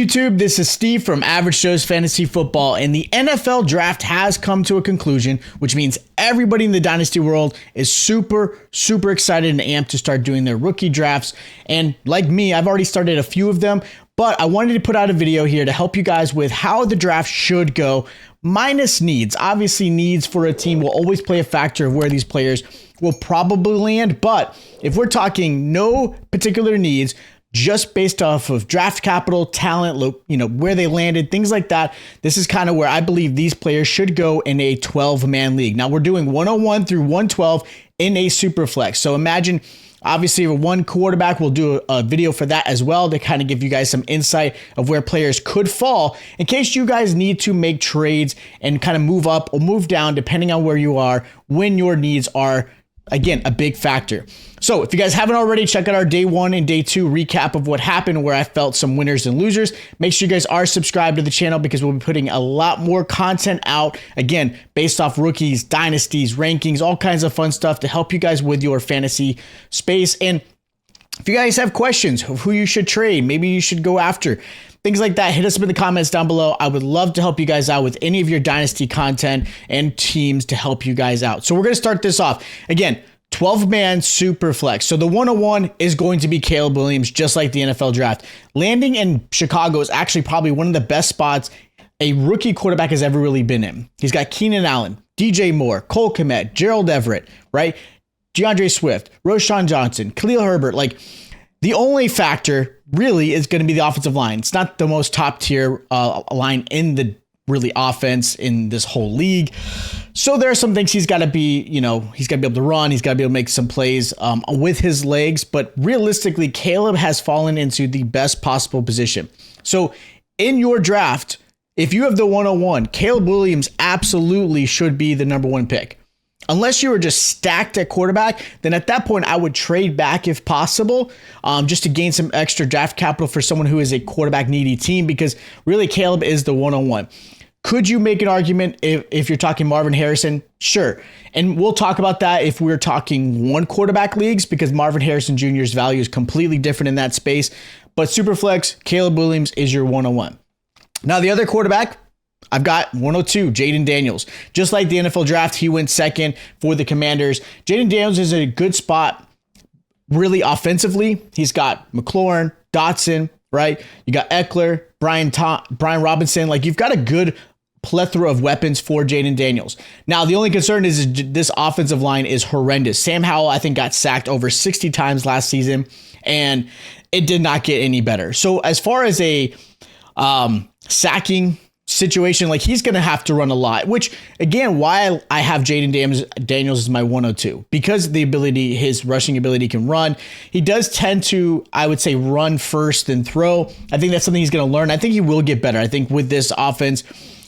YouTube? This is Steve from Average Joe's Fantasy Football, and the NFL draft has come to a conclusion, which means everybody in the Dynasty world is super excited and amped to start doing their rookie drafts. And like me, I've already started a few of them, but I wanted to put out a video here to help you guys with how the draft should go, minus needs. Obviously, needs for a team will always play a factor of where these players will probably land, but if we're talking no particular needs, just based off of draft capital, talent, where they landed, things like that, this is kind of where I believe these players should go in a 12-man league. Now, we're doing 101 through 112 in a Superflex. So imagine, obviously, one quarterback, we'll do a video for that as well to kind of give you guys some insight of where players could fall in case you guys need to make trades and kind of move up or move down depending on where you are when your needs are, again, a big factor. So if you guys haven't already, check out our day 1 and day 2 recap of what happened, where I felt some winners and losers. Make sure you guys are subscribed to the channel because we'll be putting a lot more content out, again, based off rookies, dynasties, rankings, all kinds of fun stuff to help you guys with your fantasy space. And if you guys have questions of who you should trade, maybe you should go after, things like that, hit us up in the comments down below. I would love to help you guys out with any of your dynasty content and teams to help you guys out. So we're going to start this off. Again, 12-man Superflex. So the 101 is going to be Caleb Williams, just like the NFL draft. Landing in Chicago is actually probably one of the best spots a rookie quarterback has ever really been in. He's got Keenan Allen, DJ Moore, Cole Kmet, Gerald Everett, right? DeAndre Swift, Roshan Johnson, Khalil Herbert. Like, the only factor really is going to be the offensive line. It's not the most top tier line in the really offense in this whole league. So there are some things he's got to be, he's got to be able to run. He's got to be able to make some plays with his legs. But realistically, Caleb has fallen into the best possible position. So in your draft, if you have the 101, Caleb Williams absolutely should be the number 1 pick. Unless you were just stacked at quarterback, then at that point, I would trade back if possible, just to gain some extra draft capital for someone who is a quarterback needy team, because really Caleb is the 101. Could you make an argument if you're talking Marvin Harrison? Sure. And we'll talk about that if we're talking one quarterback leagues, because Marvin Harrison Jr.'s value is completely different in that space. But Superflex, Caleb Williams is your 101. Now, the other quarterback, I've got 102, Jaden Daniels. Just like the NFL draft, he went second for the Commanders. Jaden Daniels is in a good spot, really offensively. He's got McLaurin, Dotson, right? You got Eckler, Brian Robinson. Like, you've got a good plethora of weapons for Jaden Daniels. Now, the only concern is this offensive line is horrendous. Sam Howell, I think, got sacked over 60 times last season, and it did not get any better. So as far as a sacking situation, like, he's going to have to run a lot, which, again, why I have Jaden Daniels as my 102, because his rushing ability can run. He does tend to, I would say, run first and throw. I think that's something he's going to learn. I think he will get better. I think with this offense,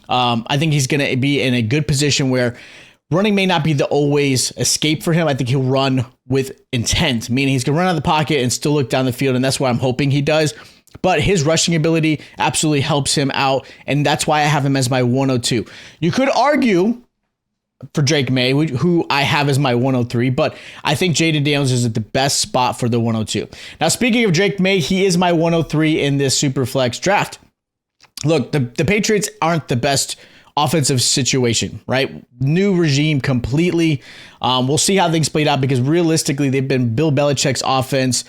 I think he's going to be in a good position where running may not be the always escape for him. I think he'll run with intent, meaning he's going to run out of the pocket and still look down the field, and that's what I'm hoping he does. But his rushing ability absolutely helps him out, and that's why I have him as my 102. You could argue for Drake May, who I have as my 103, but I think Jaden Daniels is at the best spot for the 102. Now, speaking of Drake May, he is my 103 in this Superflex draft. Look, the Patriots aren't the best offensive situation, right? New regime completely. We'll see how things played out, because realistically, they've been Bill Belichick's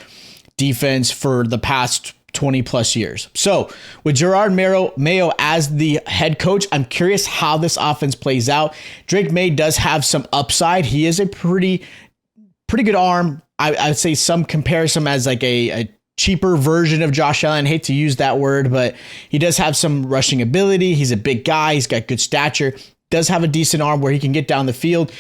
defense for the past 20 plus years. So with Gerard Mayo as the head coach, I'm curious how this offense plays out. Drake May does have some upside. He is a pretty good arm. I would say some comparison as like a cheaper version of Josh Allen. I hate to use that word, but he does have some rushing ability. He's a big guy. He's got good stature. Does have a decent arm where he can get down the field.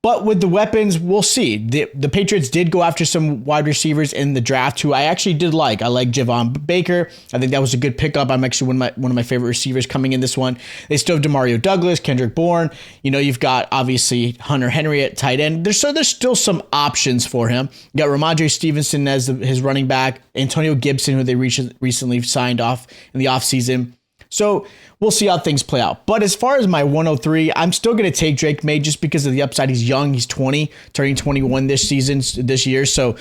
But with the weapons, we'll see. The Patriots did go after some wide receivers in the draft who I actually did like. I like Javon Baker. I think that was a good pickup. I'm actually one of my favorite receivers coming in this one. They still have Demario Douglas, Kendrick Bourne. You've got obviously Hunter Henry at tight end. There's still some options for him. You got Ramondre Stevenson as his running back, Antonio Gibson, who they recently signed off in the offseason. So we'll see how things play out. But as far as my 103, I'm still going to take Drake May just because of the upside. He's young. He's 20, turning 21 this year. So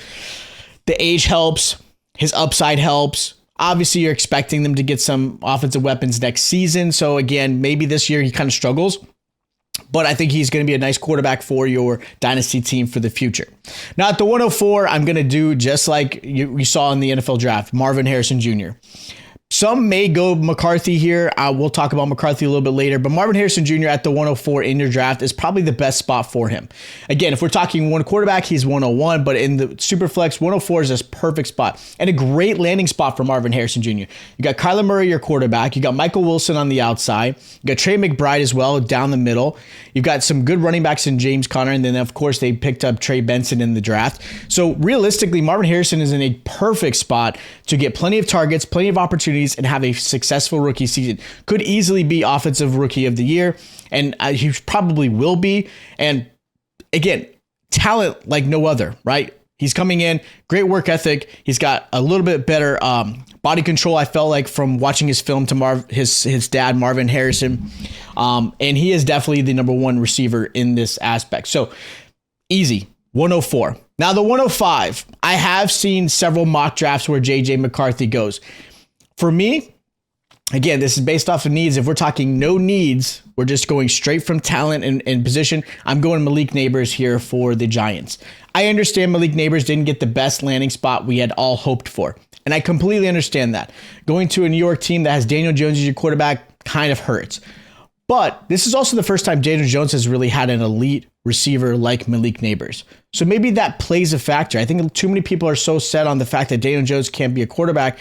the age helps. His upside helps. Obviously, you're expecting them to get some offensive weapons next season. So again, maybe this year he kind of struggles. But I think he's going to be a nice quarterback for your dynasty team for the future. Now at the 104, I'm going to do just like you saw in the NFL draft, Marvin Harrison Jr. Some may go McCarthy here. We'll talk about McCarthy a little bit later, but Marvin Harrison Jr. at the 104 in your draft is probably the best spot for him. Again, if we're talking one quarterback, he's 101, but in the Superflex, 104 is this perfect spot and a great landing spot for Marvin Harrison Jr. You got Kyler Murray, your quarterback. You got Michael Wilson on the outside. You got Trey McBride as well down the middle. You've got some good running backs in James Conner, and then of course they picked up Trey Benson in the draft. So realistically, Marvin Harrison is in a perfect spot to get plenty of targets, plenty of opportunities, and have a successful rookie season. Could easily be offensive rookie of the year, and he probably will be. And again, talent like no other, right? He's coming in, great work ethic. He's got a little bit better body control, I felt like, from watching his film to his dad, Marvin Harrison. And he is definitely the number one receiver in this aspect. So easy, 104. Now the 105, I have seen several mock drafts where J.J. McCarthy goes. For me, again, this is based off of needs. If we're talking no needs, we're just going straight from talent and position. I'm going Malik Neighbors here for the Giants. I understand Malik Neighbors didn't get the best landing spot we had all hoped for, and I completely understand that. Going to a New York team that has Daniel Jones as your quarterback kind of hurts. But this is also the first time Daniel Jones has really had an elite receiver like Malik Neighbors. So maybe that plays a factor. I think too many people are so set on the fact that Daniel Jones can't be a quarterback.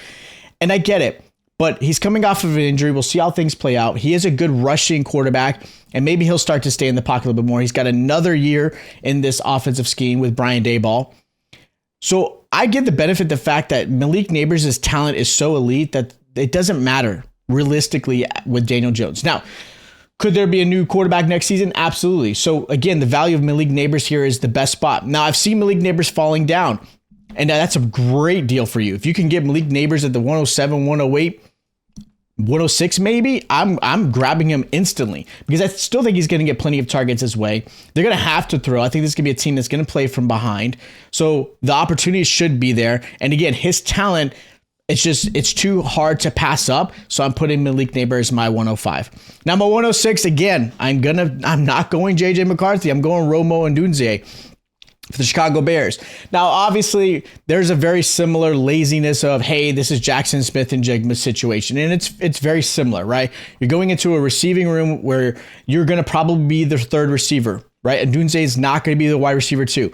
And I get it, but he's coming off of an injury. We'll see how things play out. He is a good rushing quarterback, and maybe he'll start to stay in the pocket a little bit more. He's got another year in this offensive scheme with Brian Daboll. So I give the benefit of the fact that Malik Neighbors' talent is so elite that it doesn't matter realistically with Daniel Jones. Now, could there be a new quarterback next season? Absolutely. So again, the value of Malik Neighbors here is the best spot. Now, I've seen Malik Neighbors falling down, and that's a great deal for you. If you can get Malik Neighbors at the 107, 108, 106 maybe, I'm grabbing him instantly because I still think he's going to get plenty of targets his way. They're going to have to throw. I think this is going to be a team that's going to play from behind. So the opportunity should be there. And again, his talent, it's too hard to pass up. So I'm putting Malik Neighbors my 105. Now my 106, again, I'm not going JJ McCarthy. I'm going Romo and Dunze for the Chicago Bears. Now, obviously, there's a very similar laziness of, hey, this is Jackson Smith and Jigma's situation. And it's very similar, right? You're going into a receiving room where you're going to probably be the third receiver, right? And Dunze is not going to be the wide receiver too.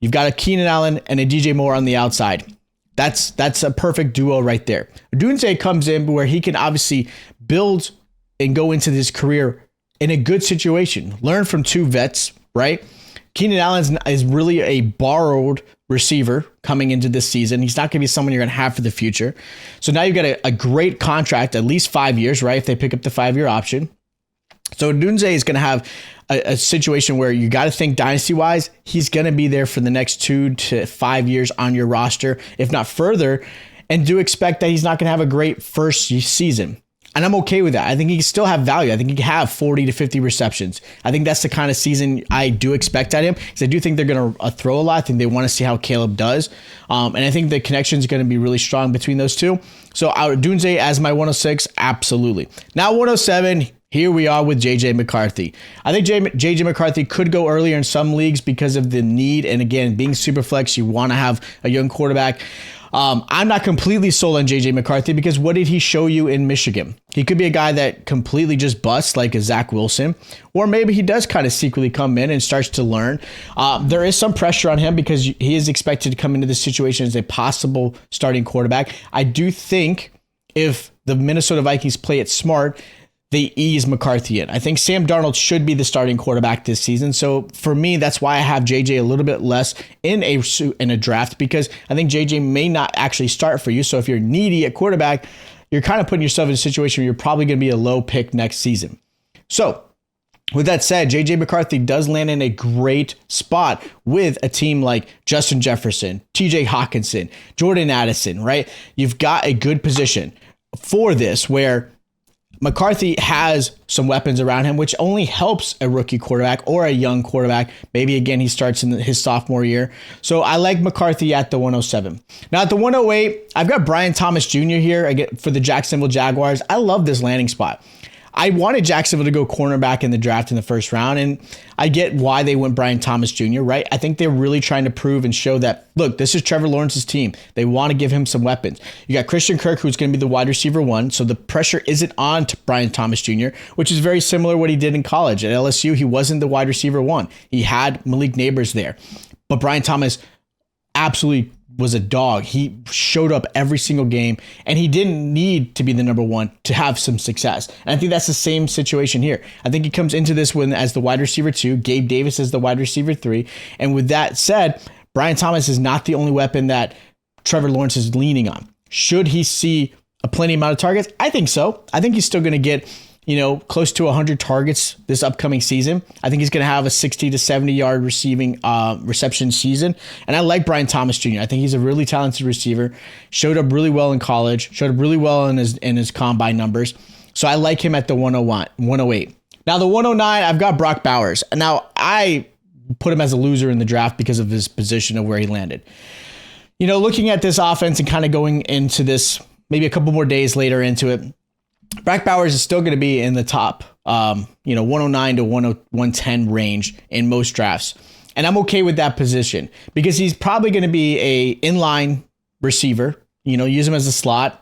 You've got a Keenan Allen and a DJ Moore on the outside. That's a perfect duo right there. Dunze comes in where he can obviously build and go into this career in a good situation. Learn from two vets, right? Keenan Allen is really a borrowed receiver coming into this season. He's not going to be someone you're going to have for the future. So now you've got a great contract, at least 5 years, right? If they pick up the 5-year option. So Dunze is going to have a situation where you got to think dynasty-wise, he's going to be there for the next 2 to 5 years on your roster, if not further. And do expect that he's not going to have a great first season. And I'm okay with that. I think he can still have value. I think he can have 40 to 50 receptions. I think that's the kind of season I do expect at him because I do think they're going to throw a lot. I think they want to see how Caleb does. And I think the connection is going to be really strong between those two. So Dunze as my 106, absolutely. Now 107, here we are with J.J. McCarthy. I think J.J. McCarthy could go earlier in some leagues because of the need. And again, being super flex, you want to have a young quarterback. I'm not completely sold on J.J. McCarthy because what did he show you in Michigan? He could be a guy that completely just busts like a Zach Wilson, or maybe he does kind of secretly come in and starts to learn. There is some pressure on him because he is expected to come into this situation as a possible starting quarterback. I do think if the Minnesota Vikings play it smart, they ease McCarthy in. I think Sam Darnold should be the starting quarterback this season. So for me, that's why I have JJ a little bit less in a draft because I think JJ may not actually start for you. So if you're needy at quarterback, you're kind of putting yourself in a situation where you're probably going to be a low pick next season. So with that said, JJ McCarthy does land in a great spot with a team like Justin Jefferson, TJ Hawkinson, Jordan Addison, right? You've got a good position for this where McCarthy has some weapons around him, which only helps a rookie quarterback or a young quarterback. Maybe, again, he starts in his sophomore year. So I like McCarthy at the 107. Now, at the 108, I've got Brian Thomas Jr. here for the Jacksonville Jaguars. I love this landing spot. I wanted Jacksonville to go cornerback in the draft in the first round, and I get why they went Brian Thomas Jr., right? I think they're really trying to prove and show that, look, this is Trevor Lawrence's team. They want to give him some weapons. You got Christian Kirk, who's going to be the wide receiver 1, so the pressure isn't on to Brian Thomas Jr., which is very similar to what he did in college. At LSU, he wasn't the wide receiver 1. He had Malik Neighbors there. But Brian Thomas absolutely was a dog. He showed up every single game, and he didn't need to be the number 1 to have some success. And I think that's the same situation here. I think he comes into this one as the wide receiver 2, Gabe Davis is the wide receiver 3. And with that said, Brian Thomas is not the only weapon that Trevor Lawrence is leaning on. Should he see a plenty amount of targets? I think so. I think he's still going to get, close to 100 targets this upcoming season. I think he's going to have a 60 to 70 yard reception season. And I like Brian Thomas Jr. I think he's a really talented receiver. Showed up really well in college. Showed up really well in his combine numbers. So I like him at the 108. Now the 109, I've got Brock Bowers. Now I put him as a loser in the draft because of his position of where he landed. Looking at this offense and kind of going into this maybe a couple more days later into it, Brock Bowers is still going to be in the top, 109 to 110 range in most drafts. And I'm okay with that position because he's probably going to be a inline receiver, use him as a slot,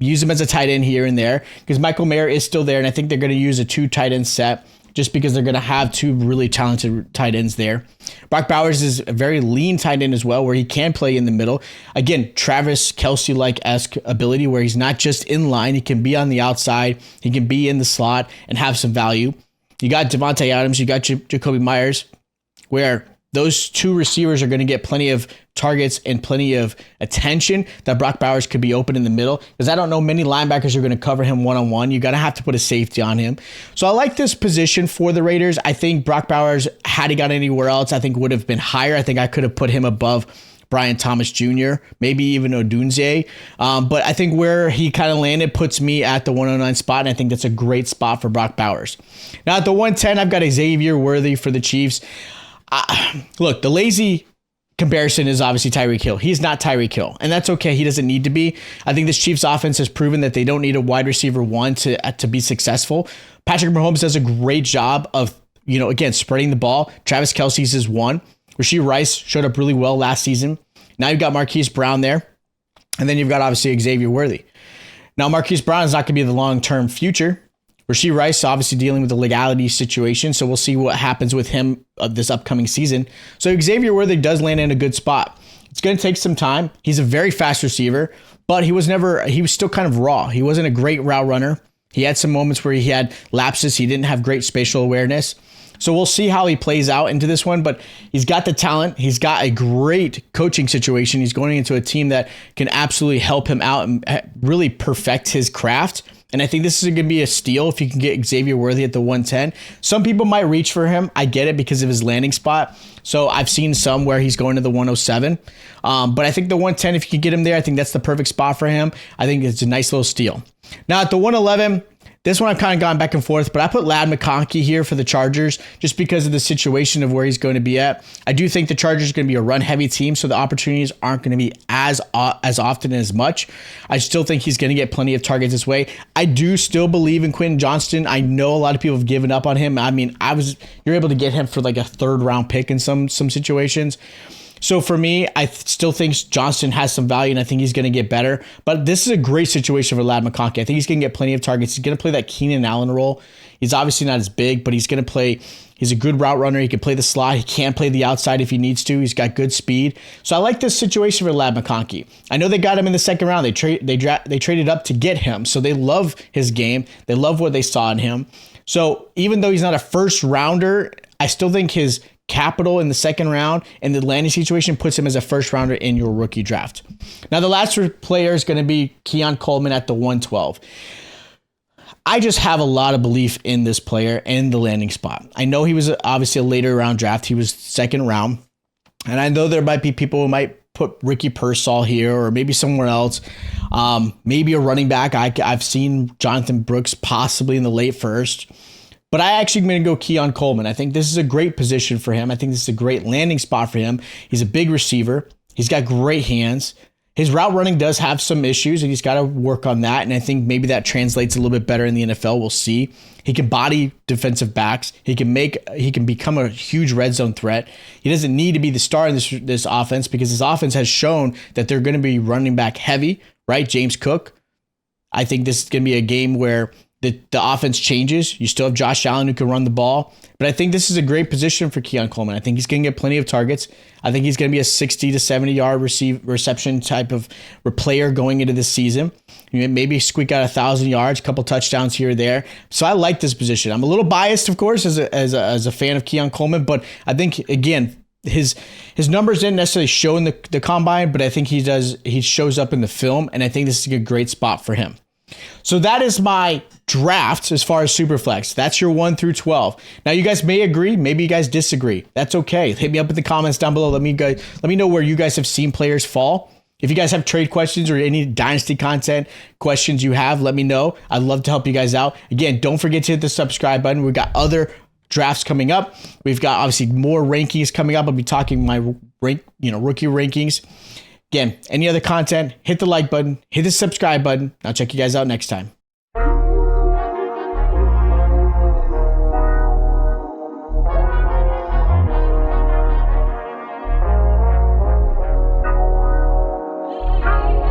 use him as a tight end here and there because Michael Mayer is still there. And I think they're going to use a 2 tight end set just because they're going to have 2 really talented tight ends there. Brock Bowers is a very lean tight end as well, where he can play in the middle. Again, Travis Kelce-like-esque ability where he's not just in line. He can be on the outside. He can be in the slot and have some value. You got Devontae Adams. You got Jacoby Myers, where those 2 receivers are going to get plenty of targets and plenty of attention that Brock Bowers could be open in the middle, because I don't know many linebackers are going to cover him one-on-one. You're going to have to put a safety on him. So I like this position for the Raiders. I think Brock Bowers, had he got anywhere else, I think would have been higher. I think I could have put him above Brian Thomas Jr., maybe even Odunze. But I think where he kind of landed puts me at the 109 spot, and I think that's a great spot for Brock Bowers. Now at the 110, I've got Xavier Worthy for the Chiefs. Look, the lazy comparison is obviously Tyreek Hill. He's not Tyreek Hill, and that's okay. He doesn't need to be. I think this Chiefs offense has proven that they don't need a wide receiver 1 to be successful. Patrick Mahomes does a great job of, again, spreading the ball. Travis Kelce's is 1. Rashee Rice showed up really well last season. Now you've got Marquise Brown there, and then you've got obviously Xavier Worthy. Now Marquise Brown is not going to be the long-term future. Rashee Rice obviously dealing with the legality situation, so we'll see what happens with him this upcoming season. So Xavier Worthy does land in a good spot. It's going to take some time. He's a very fast receiver, but he was still kind of raw. He wasn't a great route runner. He had some moments where he had lapses. He didn't have great spatial awareness. So we'll see how he plays out into this one, but he's got the talent. He's got a great coaching situation. He's going into a team that can absolutely help him out and really perfect his craft. And I think this is going to be a steal if you can get Xavier Worthy at the 110. Some people might reach for him. I get it because of his landing spot. So I've seen some where he's going to the 107. But I think the 110, if you can get him there, I think that's the perfect spot for him. I think it's a nice little steal. Now at the 111, this one I've kind of gone back and forth, but I put Ladd McConkey here for the Chargers just because of the situation of where he's going to be at. I do think the Chargers are going to be a run-heavy team, so the opportunities aren't going to be as often and as much. I still think he's going to get plenty of targets this way. I do still believe in Quentin Johnston. I know a lot of people have given up on him. I mean, you're able to get him for like a 3rd-round pick in some situations. So for me, I still think Johnston has some value, and I think he's going to get better. But this is a great situation for Ladd McConkey. I think he's going to get plenty of targets. He's going to play that Keenan Allen role. He's obviously not as big, but he's going to play. He's a good route runner. He can play the slot. He can play the outside if he needs to. He's got good speed. So I like this situation for Ladd McConkey. I know they got him in the 2nd round. They traded up to get him. So they love his game. They love what they saw in him. So even though he's not a 1st rounder, I still think his capital in the 2nd round and the landing situation puts him as a 1st rounder in your rookie draft. Now the last player is going to be Keon Coleman at the 112. I just have a lot of belief in this player and the landing spot. I know he was obviously a later round draft. He was 2nd round. And I know there might be people who might put Ricky Pearsall here or maybe somewhere else. Maybe a running back. I've seen Jonathan Brooks possibly in the late first. But I actually am going to go Keon Coleman. I think this is a great position for him. I think this is a great landing spot for him. He's a big receiver. He's got great hands. His route running does have some issues, and he's got to work on that. And I think maybe that translates a little bit better in the NFL. We'll see. He can body defensive backs. He can become a huge red zone threat. He doesn't need to be the star in this offense because his offense has shown that they're going to be running back heavy, right? James Cook. I think this is going to be a game where the offense changes. You still have Josh Allen who can run the ball. But I think this is a great position for Keon Coleman. I think he's going to get plenty of targets. I think he's going to be a 60 to 70 yard reception type of player going into this season. Maybe squeak out 1,000 yards, a couple touchdowns here or there. So I like this position. I'm a little biased, of course, as a fan of Keon Coleman. But I think, again, his numbers didn't necessarily show in the combine, but I think he shows up in the film. And I think this is a great spot for him. So that is my draft as far as Superflex. That's your 1 through 12. Now you guys may agree, maybe you guys disagree. That's okay. Hit me up in the comments down below. Let me know where you guys have seen players fall. If you guys have trade questions or any Dynasty content questions you have, let me know. I'd love to help you guys out. Again, don't forget to hit the subscribe button. We've got other drafts coming up. We've got obviously more rankings coming up. I'll be talking my rookie rankings. Again, any other content, hit the like button, hit the subscribe button. I'll check you guys out next time.